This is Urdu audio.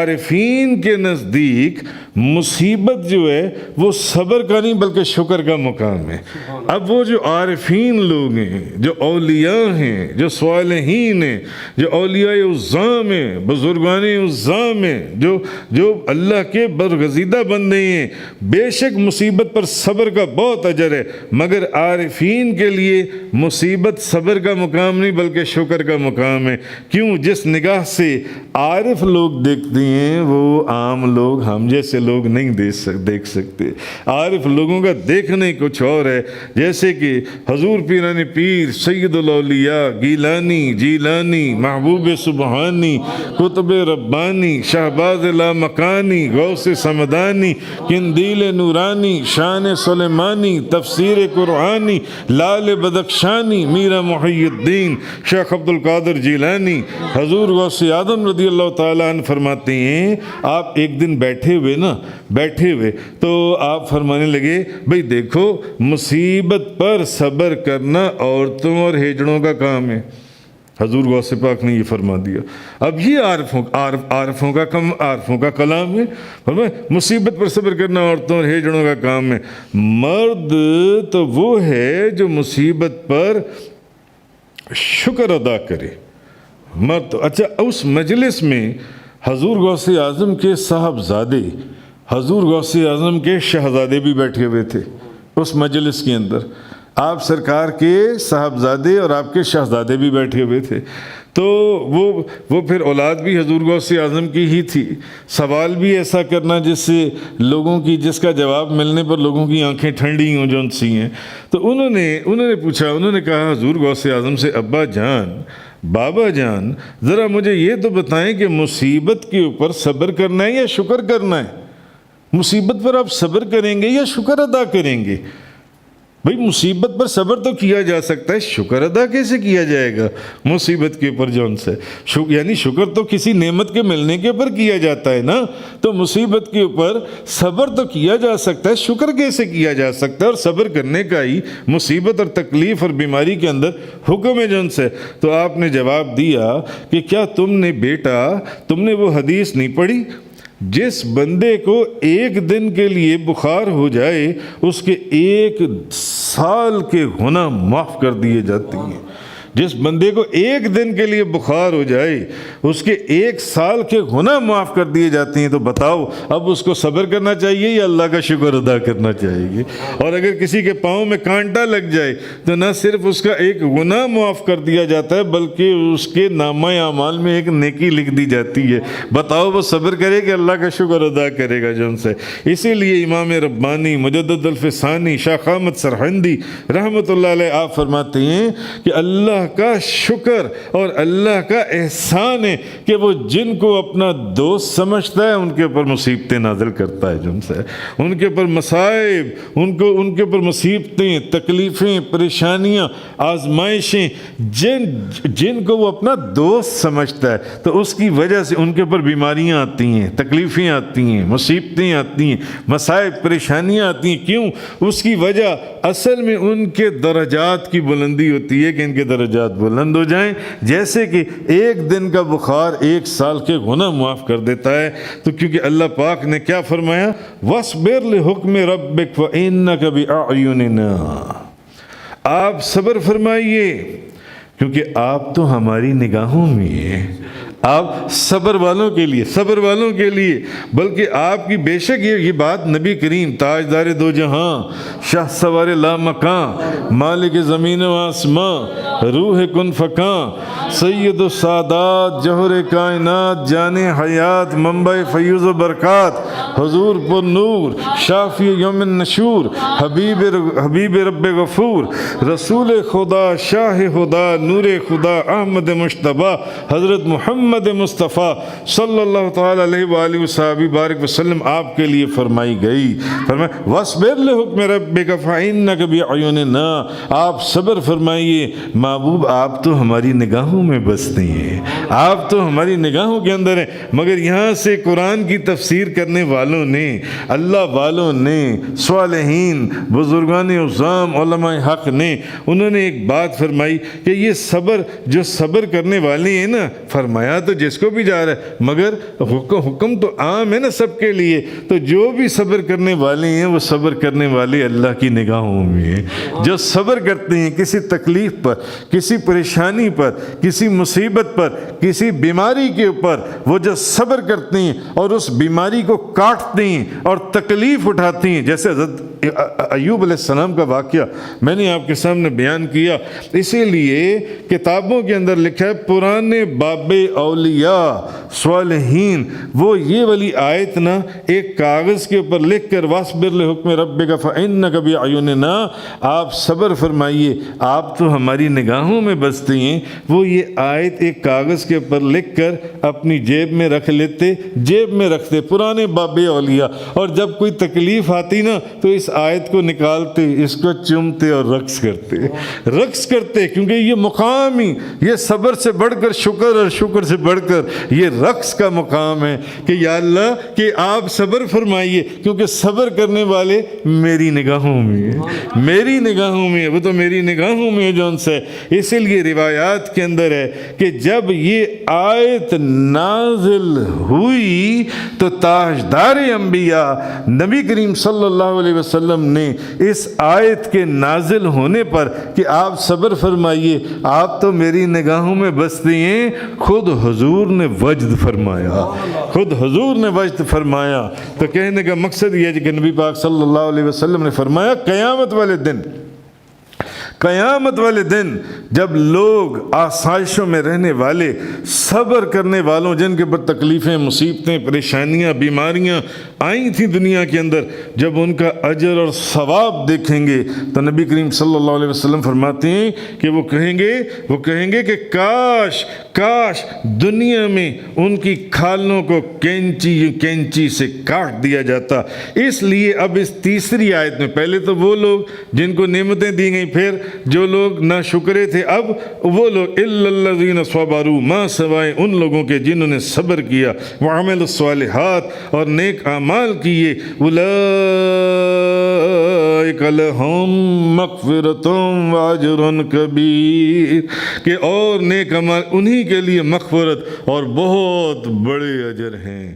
عارفین کے نزدیک مصیبت جو ہے وہ صبر کا نہیں بلکہ شکر کا مقام ہے۔ اب وہ جو عارفین لوگ ہیں، جو اولیاء ہیں، جو صالحین ہیں، جو اولیاء عظام ہیں، بزرگان عظام ہیں، جو اللہ کے برگزیدہ بندے ہیں، بے شک مصیبت پر صبر کا بہت اجر ہے، مگر عارفین کے لیے مصیبت صبر کا مقام نہیں بلکہ شکر کا مقام ہے۔ کیوں؟ جس نگاہ سے عارف لوگ دیکھتے ہیں وہ عام لوگ، ہم جیسے لوگ نہیں دیکھ سکتے۔ عارف لوگوں کا دیکھنے کچھ اور ہے، جیسے کہ حضور پیران پیر، سید الاولیاء، گیلانی، جیلانی، محبوب سبحانی، قطب ربانی، شہباز لامکانی، غوث سمدانی، قندیل نورانی، شان سلیمانی، تفسیر قرآنی، لال بدخشانی، میرا محی الدین، شیخ عبد القادر جیلانی، حضور غوث اعظم رضی اللہ تعالیٰ عنہ فرماتے ہیں، آپ ایک دن بیٹھے ہوئے تو آپ فرمانے لگے، بھئی دیکھو مصیبت پر صبر کرنا عورتوں اور ہیجڑوں کا کام ہے۔ حضور غوث پاک نے یہ فرما دیا۔ اب یہ عارفوں کا کلام ہے، فرمایا مصیبت پر صبر کرنا عورتوں اور ہیجڑوں کا کام ہے۔ مرد تو وہ ہے جو مصیبت پر شکر ادا کرے، مرد تو اچھا۔ اس مجلس میں حضور غوث اعظم کے صاحبزادے، حضور غوث اعظم کے شہزادے بھی بیٹھے ہوئے تھے اس مجلس کے اندر، آپ سرکار کے صاحبزادے اور آپ کے شہزادے بھی بیٹھے ہوئے تھے۔ تو وہ پھر اولاد بھی حضور غوث اعظم کی ہی تھی۔ سوال بھی ایسا کرنا جس کا جواب ملنے پر لوگوں کی آنکھیں ٹھنڈی ہوں، جون سی ہیں۔ تو انہوں نے پوچھا، انہوں نے کہا حضور غوث اعظم سے، ابا جان، بابا جان، ذرا مجھے یہ تو بتائیں کہ مصیبت کے اوپر صبر کرنا ہے یا شکر کرنا ہے؟ مصیبت پر آپ صبر کریں گے یا شکر ادا کریں گے؟ بھئی مصیبت پر صبر تو کیا جا سکتا ہے، شکر ادا کیسے کیا جائے گا مصیبت کے اوپر؟ جون سے یعنی شکر تو کسی نعمت کے ملنے کے اوپر کیا جاتا ہے نا، تو مصیبت کے اوپر صبر تو کیا جا سکتا ہے، شکر کیسے کیا جا سکتا ہے؟ اور صبر کرنے کا ہی مصیبت اور تکلیف اور بیماری کے اندر حکم ہے جون سے۔ تو آپ نے جواب دیا کہ کیا تم نے وہ حدیث نہیں پڑھی، جس بندے کو ایک دن کے لیے بخار ہو جائے اس کے 1 سال کے گناہ معاف کر دیے جاتے ہیں؟ جس بندے کو ایک دن کے لیے بخار ہو جائے اس کے 1 سال کے گناہ معاف کر دیے جاتے ہیں۔ تو بتاؤ اب اس کو صبر کرنا چاہیے یا اللہ کا شکر ادا کرنا چاہیے؟ اور اگر کسی کے پاؤں میں کانٹا لگ جائے تو نہ صرف اس کا ایک گناہ معاف کر دیا جاتا ہے بلکہ اس کے نامہ اعمال میں ایک نیکی لکھ دی جاتی ہے۔ بتاؤ وہ صبر کرے کہ اللہ کا شکر ادا کرے گا جن سے؟ اسی لیے امام ربانی مجدد الفسانی شاہ احمد سرہندی رحمۃ اللہ علیہ آپ فرماتے ہیں کہ اللہ کا شکر اور اللہ کا احسان ہے کہ وہ جن کو اپنا دوست سمجھتا ہے ان کے اوپر مصیبتیں نازل کرتا ہے، جن سے ان کے اوپر مصائب، ان کے اوپر مصیبتیں، تکلیفیں، پریشانیاں، آزمائشیں، جن کو وہ اپنا دوست سمجھتا ہے تو اس کی وجہ سے ان کے اوپر بیماریاں آتی ہیں، تکلیفیں آتی ہیں، مصیبتیں آتی ہیں، مصائب، پریشانیاں آتی ہیں۔ کیوں؟ اس کی وجہ اصل میں ان کے درجات کی بلندی ہوتی ہے کہ ان کے درجات بلند ہو جائیں، جیسے کہ 1 دن کا بخار 1 سال کے گناہ معاف کر دیتا ہے۔ تو کیونکہ اللہ پاک نے کیا فرمایا، وَاصْبِرْ لِحُکْمِ رَبِّكَ فَإِنَّكَ بِأَعْيُنِنَا، آپ صبر فرمائیے کیونکہ آپ تو ہماری نگاہوں میں ہیں۔ آپ صبر والوں کے لیے بلکہ آپ کی بے شک یہ بات نبی کریم تاجدار دو جہاں، شاہ سوار لامکاں، مالک زمین و آسماں، روح کن فکاں، سید السادات، جوہر کائنات، جان حیات، منبع فیوز و برکات، حضور پر نور، شافی یوم النشور، حبیب رب غفور، رسول خدا، شاہ خدا، نور خدا، احمد مشتبہ، حضرت محمد مصطفیٰ صلی اللہ تعالی علیہ وآلہ وصحبہ بارک وسلم آپ کے لیے فرمائی گئی۔ فرمایا وَاصْبِرْ لِحُکْمِ رَبِّكَ فَإِنَّكَ بِأَعْيُنِنَا، آپ صبر فرمائیے، محبوب آپ تو ہماری نگاہوں میں بستے ہیں، آپ تو ہماری نگاہوں کے اندر ہیں۔ مگر یہاں سے قرآن کی تفسیر کرنے والوں نے، اللہ والوں نے، صالحین، بزرگان عظام، علماء حق نے، انہوں نے ایک بات فرمائی کہ یہ صبر، جو صبر کرنے والے ہیں نا، فرمایا تو جس کو بھی جا رہا ہے، مگر حکم تو عام ہے نا سب کے لیے. تو جو بھی صبر کرنے والے ہیں وہ صبر کرنے والے اللہ کی نگاہوں میں ہیں. جو صبر کرتے ہیں کسی تکلیف پر، کسی پریشانی پر، کسی مصیبت پر، کسی بیماری کے اوپر، وہ جو صبر کرتے ہیں اور اس بیماری کو کاٹتے ہیں اور تکلیف اٹھاتے ہیں، جیسے حضرت ایوب علیہ السلام کا واقعہ میں نے آپ کے سامنے بیان کیا. اسی لیے کتابوں کے اندر لکھا ہے پرانے باب اولیاء صالحین، وہ یہ والی آیت نا ایک کاغذ کے اوپر لکھ کر وَاصْبِرْ لِحُکْمِ رَبِّکَ فَإِنَّکَ بِأَعْیُنِنَا، آپ صبر فرمائیے، آپ تو ہماری نگاہوں میں بستے ہیں. وہ یہ آیت ایک کاغذ کے اوپر لکھ کر اپنی جیب میں رکھ لیتے، جیب میں رکھتے پرانے باب اولیاء، اور جب کوئی تکلیف آتی نا تو اس آیت کو نکالتے، اس کو چومتے اور رقص کرتے کیونکہ یہ مقام ہی، یہ صبر سے بڑھ کر شکر اور شکر سے بڑھ کر یہ رقص کا مقام ہے کہ یا اللہ کہ آپ صبر فرمائیے، کیونکہ صبر کرنے والے میری نگاہوں میں ہیں، میری نگاہوں میں، وہ تو میری نگاہوں میں ہے جون سے. اسی لیے روایات کے اندر ہے کہ جب یہ آیت نازل ہوئی تو تاجدار انبیاء نبی کریم صلی اللہ علیہ وسلم نے اس آیت کے نازل ہونے پر کہ آپ صبر فرمائیے، آپ تو میری نگاہوں میں بستے ہیں، خود حضور نے وجد فرمایا، خود حضور نے وجد فرمایا. تو کہنے کا مقصد یہ ہے کہ نبی پاک صلی اللہ علیہ وسلم نے فرمایا قیامت والے دن جب لوگ آسائشوں میں رہنے والے، صبر کرنے والوں، جن کے اوپر تکلیفیں، مصیبتیں، پریشانیاں، بیماریاں آئی تھیں دنیا کے اندر، جب ان کا اجر اور ثواب دیکھیں گے تو نبی کریم صلی اللہ علیہ وسلم فرماتے ہیں کہ وہ کہیں گے کہ کاش دنیا میں ان کی کھالوں کو کینچی سے کاٹ دیا جاتا. اس لیے اب اس تیسری آیت میں، پہلے تو وہ لوگ جن کو نعمتیں دی گئیں، پھر جو لوگ ناشکرے تھے، اب وہ لوگ الا الذین صبروا، ماں سوائے ان لوگوں کے جنہوں نے صبر کیا، وعملوا الصالحات، اور نیک اعمال کیے، اولئک لہم مغفرۃ واجر کبیر، کہ اور نیک اعمال انہی کے لیے مغفرت اور بہت بڑے اجر ہیں.